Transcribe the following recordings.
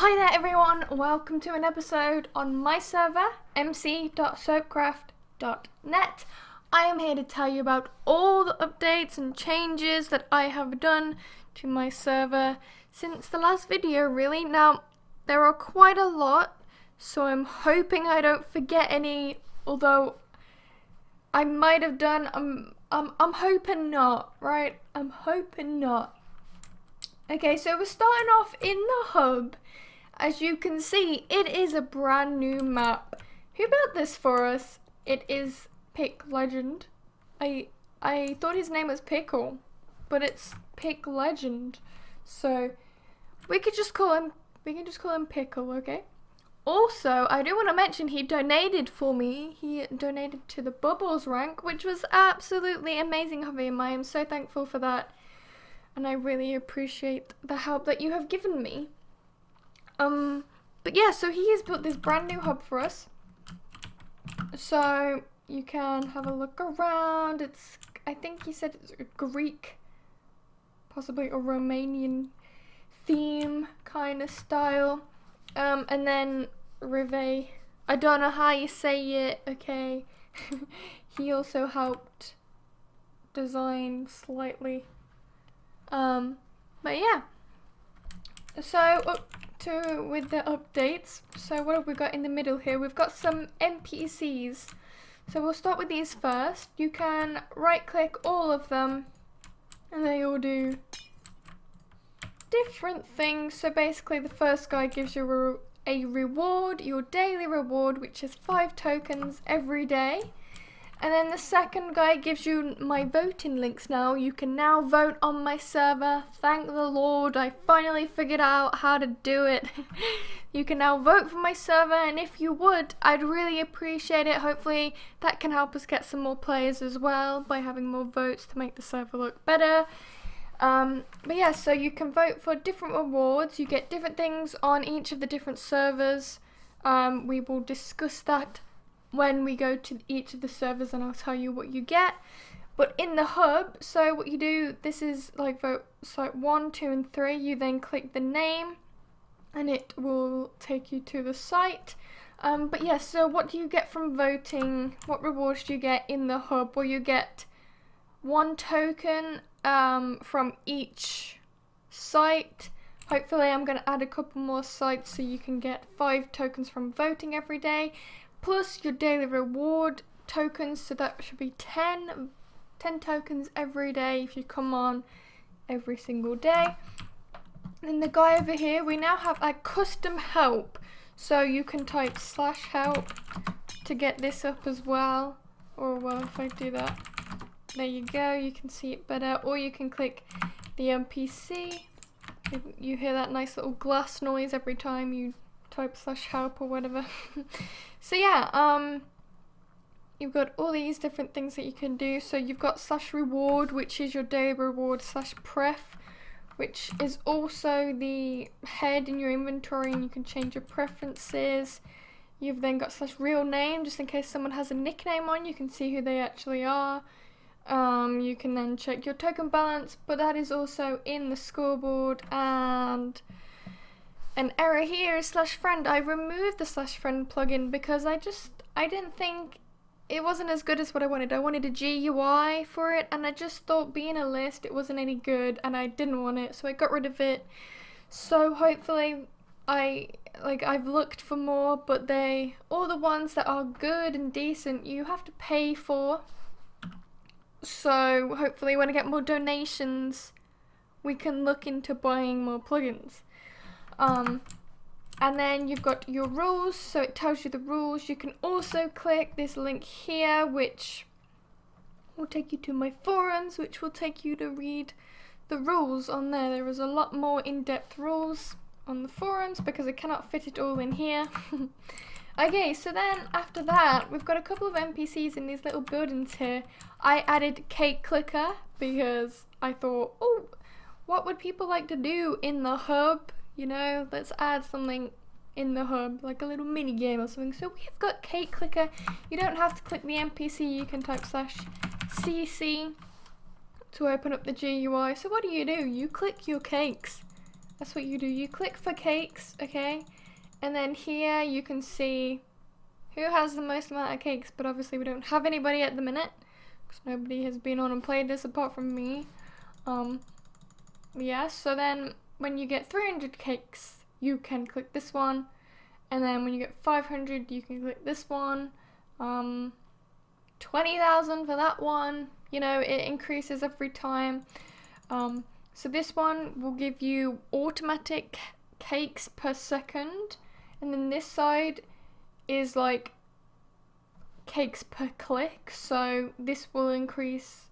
Hi there everyone, welcome to an episode on my server, mc.soapcraft.net. I am here to tell you about all the updates and changes that I have done to my server since the last video really. Now, there are quite a lot, so I'm hoping I don't forget any, although I might have done. I'm hoping not, right? I'm hoping not. Okay, so we're starting off in the hub. As you can see, it is a brand new map. Who built this for us? It is Pick Legend. I thought his name was Pickle, but it's Pick Legend. So we can just call him Pickle, okay? Also, I do want to mention he donated for me. He donated to the Bubbles rank, which was absolutely amazing of him. I am so thankful for that. And I really appreciate the help that you have given me. But yeah, so he has built this brand new hub for us. So you can have a look around. I think he said it's a Greek, possibly a Romanian theme kind of style. And then Rive, I don't know how you say it, okay. He also helped design slightly. But yeah. So with the updates, so what have we got in the middle here? We've got some NPCs. So we'll start with these first. You can right click all of them and they all do different things. So basically the first guy gives you a reward, your daily reward, which is 5 tokens every day. And then the second guy gives you my voting links now. You can now vote on my server. Thank the Lord, I finally figured out how to do it. You can now vote for my server, and if you would, I'd really appreciate it. Hopefully that can help us get some more players as well by having more votes to make the server look better. But yeah, so you can vote for different rewards. You get different things on each of the different servers. We will discuss that when we go to each of the servers and I'll tell you what you get. But in the hub, so what you do, this is like vote site 1, 2 and 3. You then click the name and it will take you to the site. But yeah, so what do you get from voting? What rewards do you get in the hub? Well, you get 1 token from each site. Hopefully I'm going to add a couple more sites so you can get 5 tokens from voting every day. Plus your daily reward tokens, so that should be 10 tokens every day if you come on every single day. And the guy over here, we now have a custom help, so you can type /help to get this up as well. Or well, if I do that, there you go, you can see it better. Or you can click the NPC. You hear that nice little glass noise every time you type /help or whatever. So yeah, you've got all these different things that you can do. So you've got /reward, which is your daily reward, /pref, which is also the head in your inventory, and you can change your preferences. You've then got /real name, just in case someone has a nickname on, you can see who they actually are. You can then check your token balance, but that is also in the scoreboard. And an error here is /friend. I removed the /friend plugin because I didn't think it wasn't as good as what I wanted. I wanted a GUI for it, and I just thought being a list it wasn't any good, and I didn't want it, so I got rid of it. So hopefully I've looked for more, but all the ones that are good and decent you have to pay for. So hopefully when I get more donations we can look into buying more plugins. And then you've got your rules, so it tells you the rules. You can also click this link here, which will take you to my forums, which will take you to read the rules on there. There is a lot more in-depth rules on the forums because I cannot fit it all in here. Okay, so then after that, we've got a couple of NPCs in these little buildings here. I added Cake Clicker because I thought, oh, what would people like to do in the hub? You know, let's add something in the hub, like a little mini game or something. So we've got Cake Clicker. You don't have to click the NPC, you can type /cc to open up the GUI. So what do? You click your cakes that's what you do. You click for cakes, okay? And then here you can see who has the most amount of cakes, but obviously we don't have anybody at the minute because nobody has been on and played this apart from me. Yeah, so then when you get 300 cakes, you can click this one, and then when you get 500, you can click this one. 20,000 for that one. You know, it increases every time. So this one will give you automatic cakes per second, and then this side is like cakes per click. So this will increase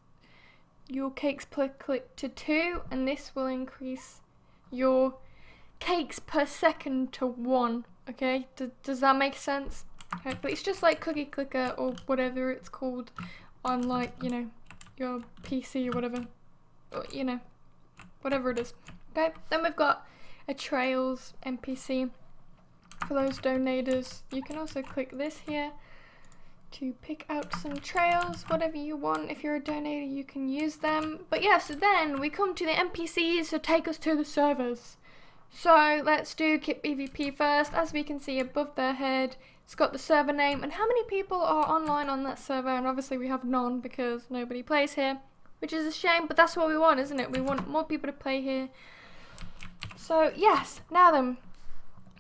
your cakes per click to 2, and this will increase your cakes per second to 1. Okay, does that make sense? Hopefully it's just like Cookie Clicker or whatever it's called on, like, you know, your PC or whatever, or, you know, whatever it is. Okay, then we've got a Trails NPC for those donators. You can also click this here to pick out some trails, whatever you want. If you're a donator, you can use them. But yeah, so then we come to the NPCs to take us to the servers. So let's do Kit PvP first. As we can see above their head, it's got the server name and how many people are online on that server, and obviously we have none because nobody plays here, which is a shame, but that's what we want, isn't it? We want more people to play here. So yes, now then,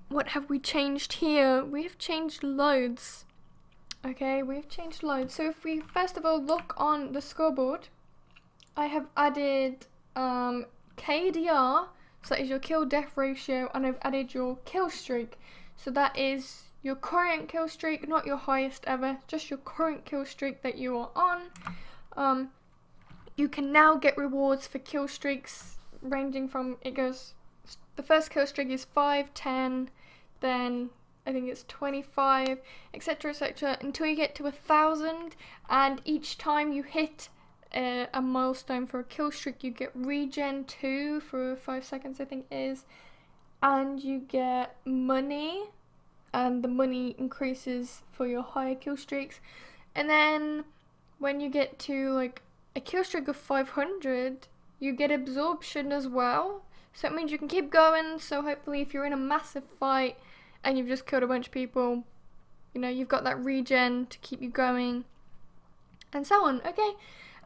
what have we changed here? We have changed loads. Okay, we've changed loads. So if we first of all look on the scoreboard, I have added KDR, so that is your kill death ratio, and I've added your kill streak. So that is your current kill streak, not your highest ever, just your current kill streak that you are on. You can now get rewards for kill streaks ranging from, the first kill streak is 5, 10, then I think it's 25, etc, etc, until you get to 1,000, and each time you hit a milestone for a kill streak, you get regen 2 for 5 seconds, I think it is, and you get money, and the money increases for your higher kill streaks. And then when you get to like a kill streak of 500, you get absorption as well, so it means you can keep going. So hopefully if you're in a massive fight and you've just killed a bunch of people, you know, you've got that regen to keep you going, and so on. Okay,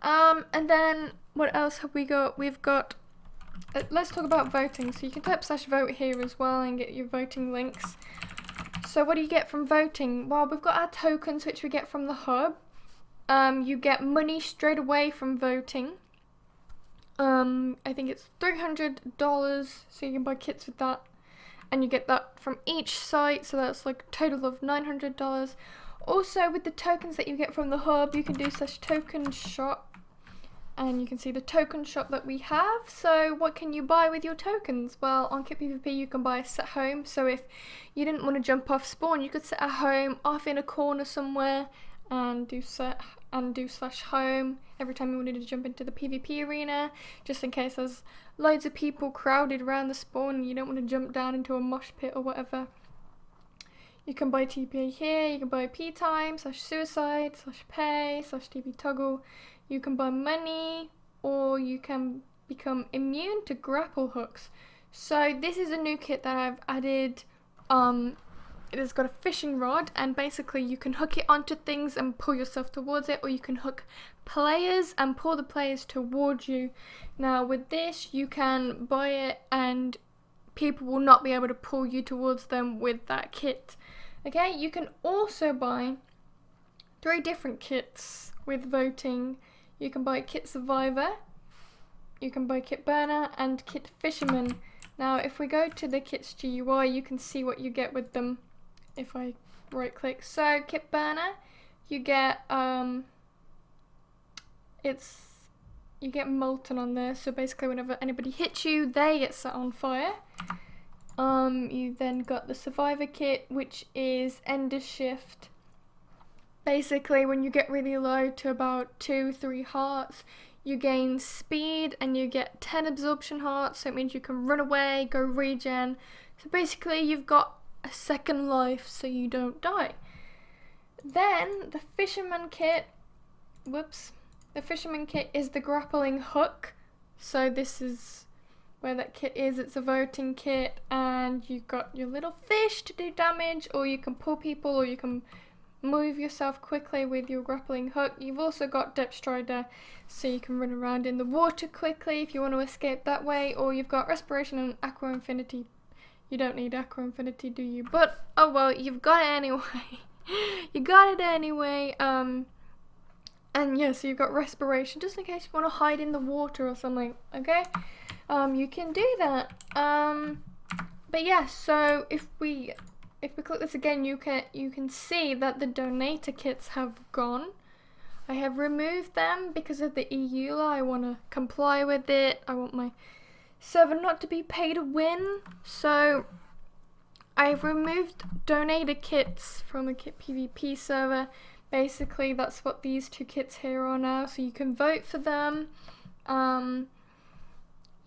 and then what else have we got? We've got, let's talk about voting. So you can type /vote here as well and get your voting links. So what do you get from voting? Well, we've got our tokens, which we get from the hub. You get money straight away from voting. I think it's $300, so you can buy kits with that. And you get that from each site, so that's like a total of $900. Also, with the tokens that you get from the hub, you can do /token shop, and you can see the token shop that we have. So what can you buy with your tokens? Well, on Kit PvP you can buy a set home, so if you didn't want to jump off spawn, you could set a home off in a corner somewhere and do /home every time you wanted to jump into the PvP arena, just in case there's loads of people crowded around the spawn and you don't want to jump down into a mosh pit or whatever. You can buy TP here, you can buy P time, /suicide, /pay, /TP toggle. You can buy money, or you can become immune to grapple hooks. So this is a new kit that I've added. It has got a fishing rod, and basically you can hook it onto things and pull yourself towards it, or you can hook players and pull the players towards you. Now with this, you can buy it and people will not be able to pull you towards them with that kit. Okay, you can also buy 3 different kits with voting. You can buy Kit Survivor, you can buy Kit Burner, and Kit Fisherman. Now if we go to the kits GUI, you can see what you get with them if I right click. So Kit Burner, you get you get molten on there, so basically whenever anybody hits you, they get set on fire. You then got the Survivor kit, which is Ender Shift. Basically when you get really low to about 2-3 hearts, you gain speed and you get 10 absorption hearts, so it means you can run away, go regen. So basically you've got a second life so you don't die. Then the Fisherman kit, the Fisherman kit is the grappling hook. So this is where that kit is. It's a voting kit, and you've got your little fish to do damage, or you can pull people, or you can move yourself quickly with your grappling hook. You've also got Depth Strider, so you can run around in the water quickly if you want to escape that way, or you've got Respiration and Aqua Infinity. You don't need Aqua Infinity, do you? But oh well, you've got it anyway. You got it anyway. And yeah, so you've got Respiration just in case you want to hide in the water or something. Okay, you can do that. But yeah, so if we click this again, you can see that the donator kits have gone. I have removed them because of the EU law. I want to comply with it. I want my server not to be pay to win. So I've removed donator kits from the kit PvP server. Basically, that's what these two kits here are now. So you can vote for them.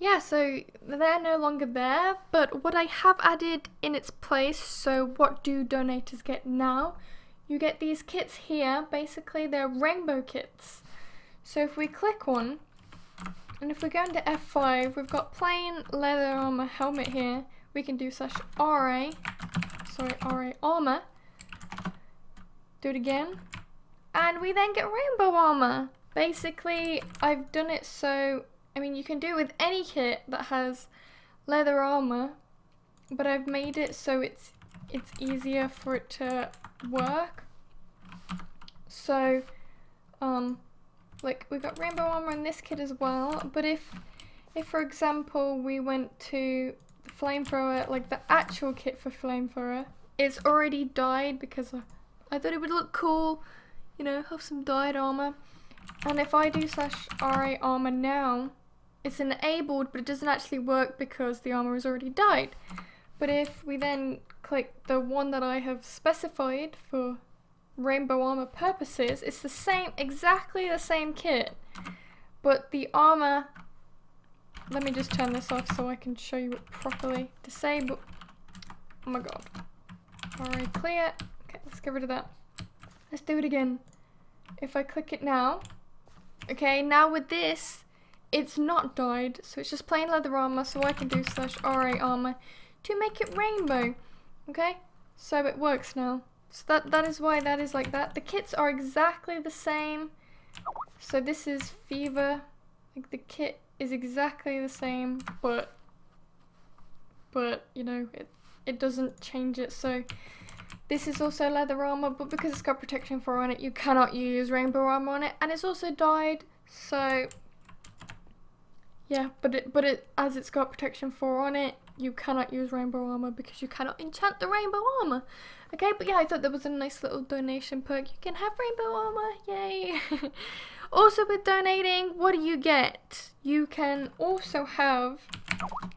Yeah, so they're no longer there, but what I have added in its place, so what do donators get now? You get these kits here. Basically, they're rainbow kits. So if we click one, and if we go into F5, we've got plain leather armor helmet here. We can do /RA armor. Do it again. And we then get rainbow armor. Basically, I've done it so, I mean, you can do it with any kit that has leather armor, but I've made it so it's easier for it to work. So, like we've got rainbow armor in this kit as well, but if for example we went to the flamethrower, like the actual kit for flamethrower, it's already dyed because I thought it would look cool, you know, have some dyed armor. And if I do /RA armor now, it's enabled, but it doesn't actually work because the armor is already dyed. But if we then click the one that I have specified for rainbow armor purposes, it's the same, exactly the same kit, but the armor, let me just turn this off so I can show you it properly. Disable, oh my god. Alright, clear. Okay, let's get rid of that. Let's do it again. If I click it now, okay, now with this, it's not dyed, so it's just plain leather armor, so I can do /RA armor to make it rainbow. Okay, so it works now. So that is why that is like that. The kits are exactly the same. So this is Fever. Like the kit is exactly the same, but you know, it doesn't change it. So this is also leather armor, but because it's got protection 4 on it, you cannot use rainbow armor on it, and it's also dyed. So yeah, but it as it's got protection 4 on it, you cannot use rainbow armor because you cannot enchant the rainbow armor. Okay, but yeah, I thought that was a nice little donation perk. You can have rainbow armor, yay! Also with donating, what do you get? You can also have,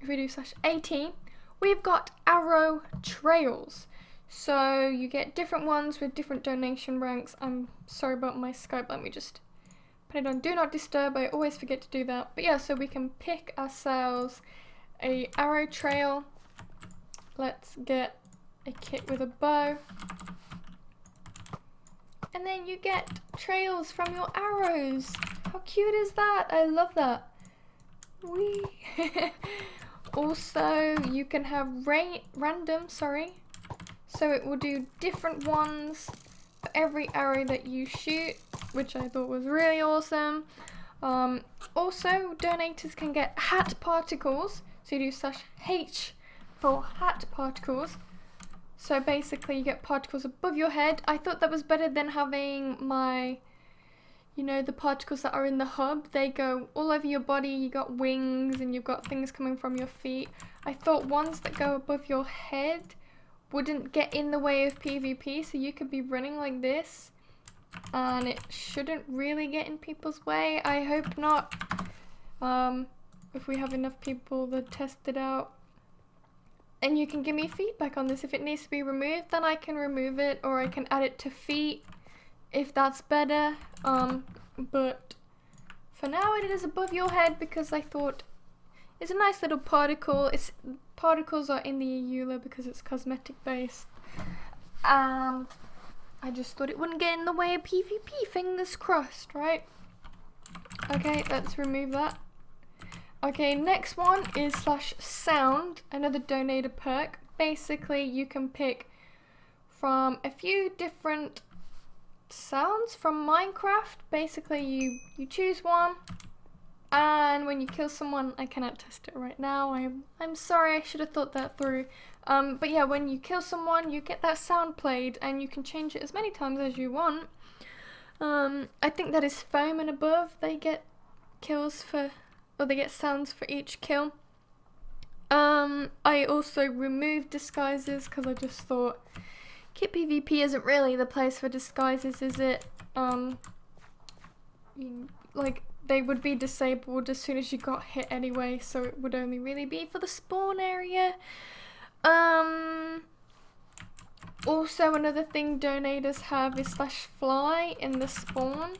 if we do /AT, we've got arrow trails. So you get different ones with different donation ranks. I'm sorry about my Skype, let me just put it on Do Not Disturb. I always forget to do that. But yeah, so we can pick ourselves a arrow trail. Let's get a kit with a bow. And then you get trails from your arrows. How cute is that? I love that. Whee! Also, you can have random, so it will do different ones for every arrow that you shoot, which I thought was really awesome. Also, donators can get hat particles, so you do /H for hat particles. So basically you get particles above your head. I thought that was better than having my, you know, the particles that are in the hub. They go all over your body, you got wings and you've got things coming from your feet. I thought ones that go above your head wouldn't get in the way of PvP, so you could be running like this and it shouldn't really get in people's way. I hope not. If we have enough people that test it out. And you can give me feedback on this. If it needs to be removed, then I can remove it, or I can add it to feet if that's better. But for now it is above your head because I thought it's a nice little particle. Particles are in the EULA because it's cosmetic based. And I just thought it wouldn't get in the way of PvP, fingers crossed, right? Okay, let's remove that. Okay, next one is /sound, another donator perk. Basically, you can pick from a few different sounds from Minecraft. Basically, you choose one, and when you kill someone, I cannot test it right now. I'm sorry, I should have thought that through. But yeah, when you kill someone, you get that sound played, and you can change it as many times as you want. I think that is foam and above. They get kills for, or they get sounds for each kill. I also removed disguises because I just thought Kit PvP isn't really the place for disguises, is it? Like, they would be disabled as soon as you got hit anyway, so it would only really be for the spawn area. Also, another thing donators have is /fly in the spawn.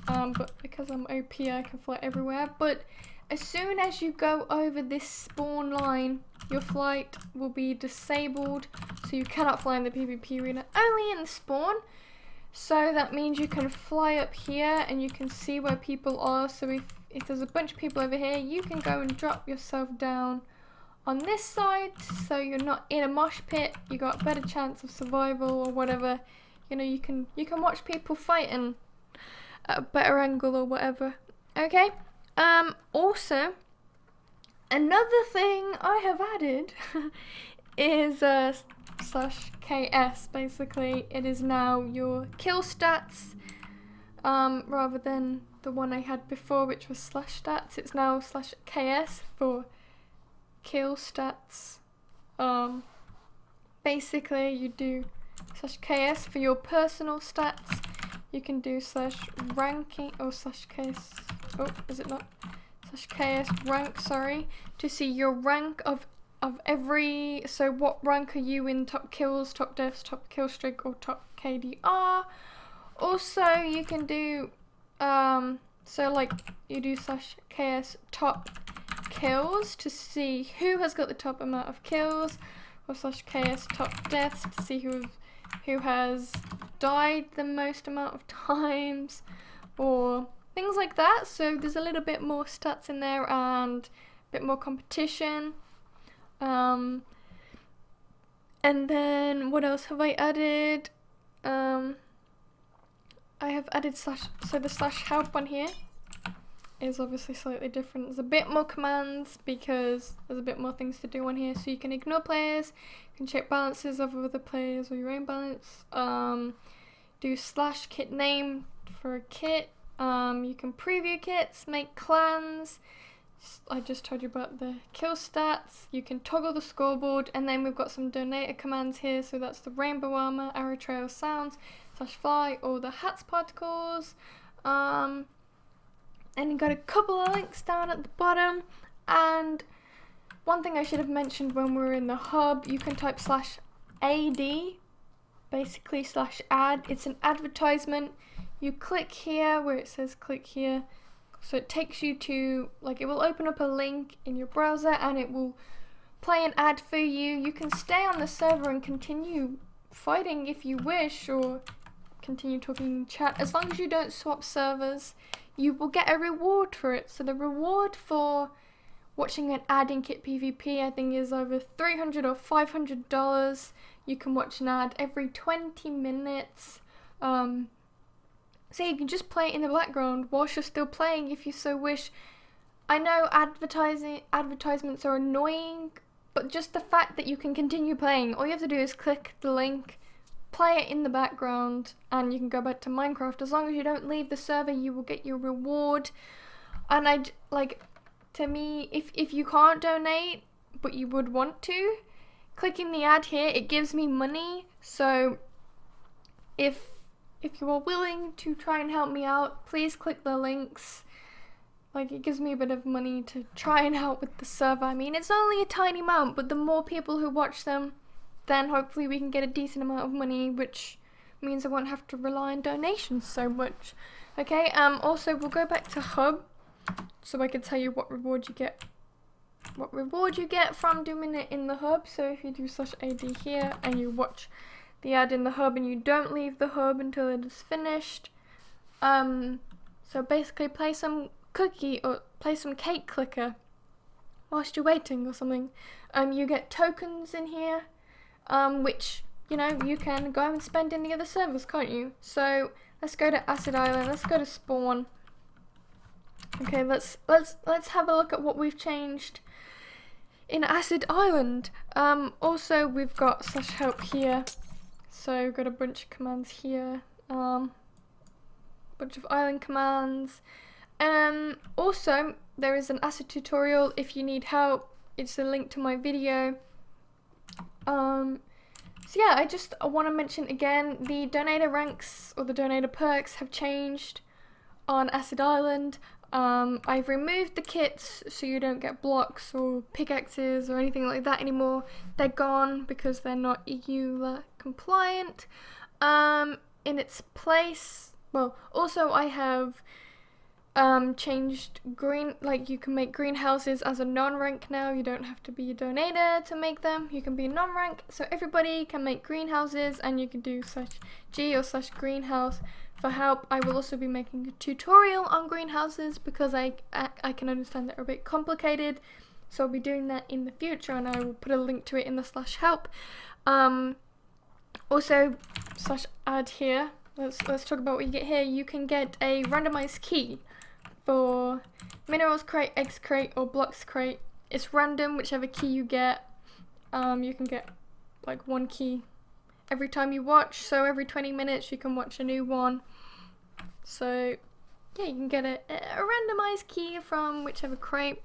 But because I'm OP, I can fly everywhere. But as soon as you go over this spawn line, your flight will be disabled, so you cannot fly in the PvP arena, only in the spawn. So that means you can fly up here and you can see where people are. So if there's a bunch of people over here, you can go and drop yourself down on this side, so you're not in a mosh pit. You got a better chance of survival or whatever. You know, you can watch people fighting at a better angle or whatever. Okay. Also, another thing I have added is /KS. Basically, it is now your kill stats, rather than the one I had before, which was /stats. It's now /KS for kill stats. Basically, you do /KS for your personal stats. You can do /ranking or /KS. Oh, is it not? /KS rank, sorry, to see your rank of every, so what rank are you in top kills, top deaths, top kill streak, or top KDR. Also, you can do, so like, you do /KS top kills to see who has got the top amount of kills, or /KS top deaths to see who has died the most amount of times, or things like that. So there's a little bit more stats in there and a bit more competition. And then what else have I added? I have added so the /help one here is obviously slightly different. There's a bit more commands because there's a bit more things to do on here. So you can ignore players, you can check balances of other players or your own balance. Do /kit name for a kit. You can preview kits, make clans. I just told you about the kill stats. You can toggle the scoreboard, and then we've got some donator commands here. So that's the rainbow armor, arrow trail sounds, /fly, or the hats particles. And you got a couple of links down at the bottom. And one thing I should have mentioned when we were in the hub, you can type /ad, basically /ad. It's an advertisement. You click here where it says click here. So it takes you to, like, it will open up a link in your browser and it will play an ad for you. You can stay on the server and continue fighting if you wish, or continue talking in chat. As long as you don't swap servers, you will get a reward for it. So the reward for watching an ad in Kit PvP, I think, is over $300 or $500. You can watch an ad every 20 minutes. So you can just play it in the background whilst you're still playing if you so wish. I know advertisements are annoying, but just the fact that you can continue playing, all you have to do is click the link, play it in the background, and you can go back to Minecraft. As long as you don't leave the server, you will get your reward. And to me, if you can't donate, but you would want to, clicking the ad here, it gives me money. So if you are willing to try and help me out, please click the links. Like, it gives me a bit of money to try and help with the server. I mean, it's only a tiny amount, but the more people who watch them, then hopefully we can get a decent amount of money, which means I won't have to rely on donations so much. Okay, also we'll go back to hub so I can tell you what reward you get. What reward you get from doing it in the hub. So if you do /ad here and you watch the ad in the hub and you don't leave the hub until it is finished, so basically play some cake clicker whilst you're waiting or something. You get tokens in here, which, you know, you can go and spend in the other servers, can't you? So let's go to Acid Island, let's go to spawn. Okay, let's have a look at what we've changed in Acid Island. Also we've got /help here, so we've got a bunch of commands here, bunch of island commands. Also there is an acid tutorial if you need help. It's a link to my video. So yeah, I want to mention again, the donator ranks or the donator perks have changed on Acid Island. I've removed the kits so you don't get blocks or pickaxes or anything like that anymore. They're gone because they're not EU compliant. In its place, well, also I have changed green, like you can make greenhouses as a non-rank now. You don't have to be a donator to make them. You can be non-rank, so everybody can make greenhouses, and you can do /G or /greenhouse for help. I will also be making a tutorial on greenhouses because I can understand they're a bit complicated, so I'll be doing that in the future, and I will put a link to it in the /help. Also /add here. Let's talk about what you get here. You can get a randomized key for minerals crate, eggs crate, or blocks crate. It's random, whichever key you get. You can get like one key every time you watch, so every 20 minutes you can watch a new one. So yeah, you can get a randomized key from whichever crate.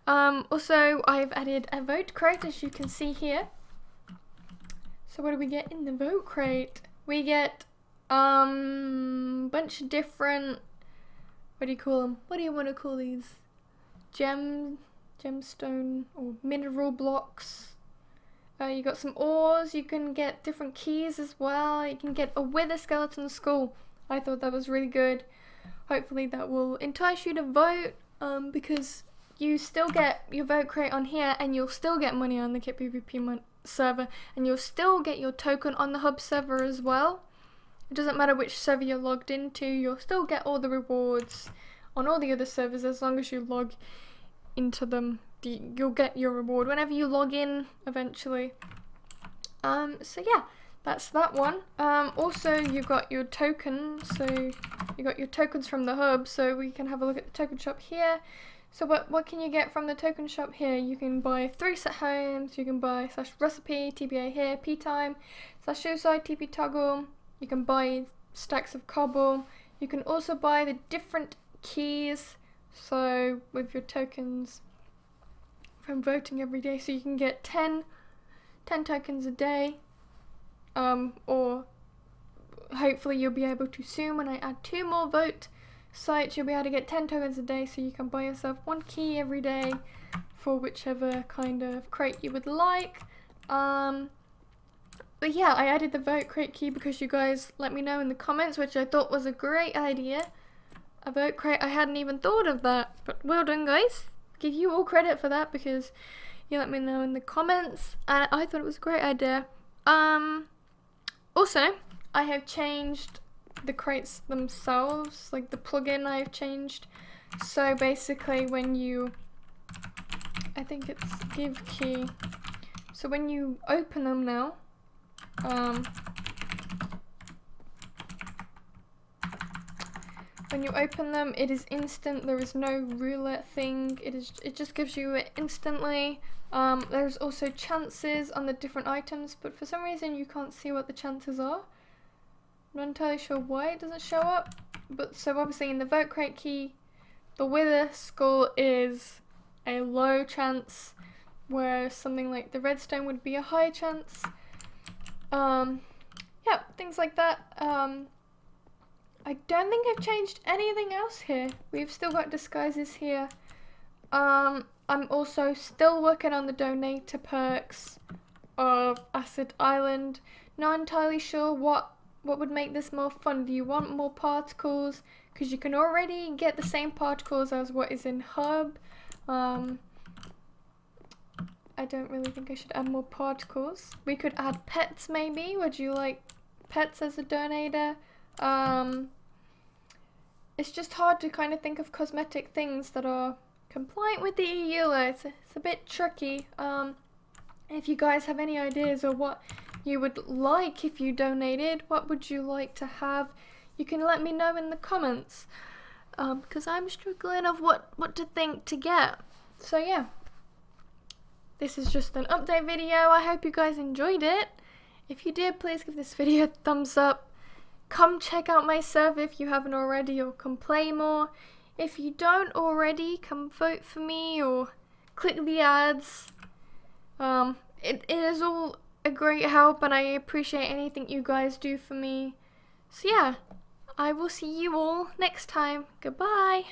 Also I've added a vote crate, as you can see here. So what do we get in the vote crate? We get bunch of different, what do you call them? What do you want to call these? Gemstone or mineral blocks. You got some ores, you can get different keys as well. You can get a wither skeleton skull. I thought that was really good. Hopefully that will entice you to vote, because you still get your vote crate on here, and you'll still get money on the Kit PvP server, and you'll still get your token on the hub server as well. It doesn't matter which server you're logged into, you'll still get all the rewards on all the other servers as long as you log into them. You'll get your reward whenever you log in eventually. So yeah, that's that one. Also you got your tokens, so you got your tokens from the hub, so we can have a look at the token shop here. So what can you get from the token shop here? You can buy 3 set homes, you can buy /recipe, TBA here, P time, /suicide, TP toggle. You can buy stacks of cobble. You can also buy the different keys, so with your tokens from voting every day, so you can get 10 tokens a day, or hopefully you'll be able to soon when I add 2 more vote sites. You'll be able to get 10 tokens a day, so you can buy yourself 1 key every day for whichever kind of crate you would like. But yeah, I added the vote crate key because you guys let me know in the comments, which I thought was a great idea. A vote crate, I hadn't even thought of that, but well done guys. Give you all credit for that because you let me know in the comments, and I thought it was a great idea. Also, I have changed the crates themselves, like the plugin I've changed. So basically when you, I think it's give key, so when you open them now, when you open them, it is instant. There is no roulette thing. It just gives you it instantly. There's also chances on the different items, but for some reason you can't see what the chances are. I'm not entirely sure why it doesn't show up. But so obviously in the vote crate key, the wither skull is a low chance, where something like the redstone would be a high chance. Yeah, things like that. I don't think I've changed anything else here. We've still got disguises here. I'm also still working on the donator perks of Acid Island. Not entirely sure what would make this more fun. Do you want more particles? Because you can already get the same particles as what is in Hub. I don't really think I should add more particles. We could add pets maybe. Would you like pets as a donator? It's just hard to kind of think of cosmetic things that are compliant with the EU. It's a bit tricky. If you guys have any ideas or what you would like if you donated, what would you like to have, you can let me know in the comments. Because I'm struggling of what to think to get. So yeah, this is just an update video. I hope you guys enjoyed it. If you did, please give this video a thumbs up. Come check out my server if you haven't already, or come play more. If you don't already, come vote for me or click the ads. It is all a great help, and I appreciate anything you guys do for me. So yeah, I will see you all next time. Goodbye.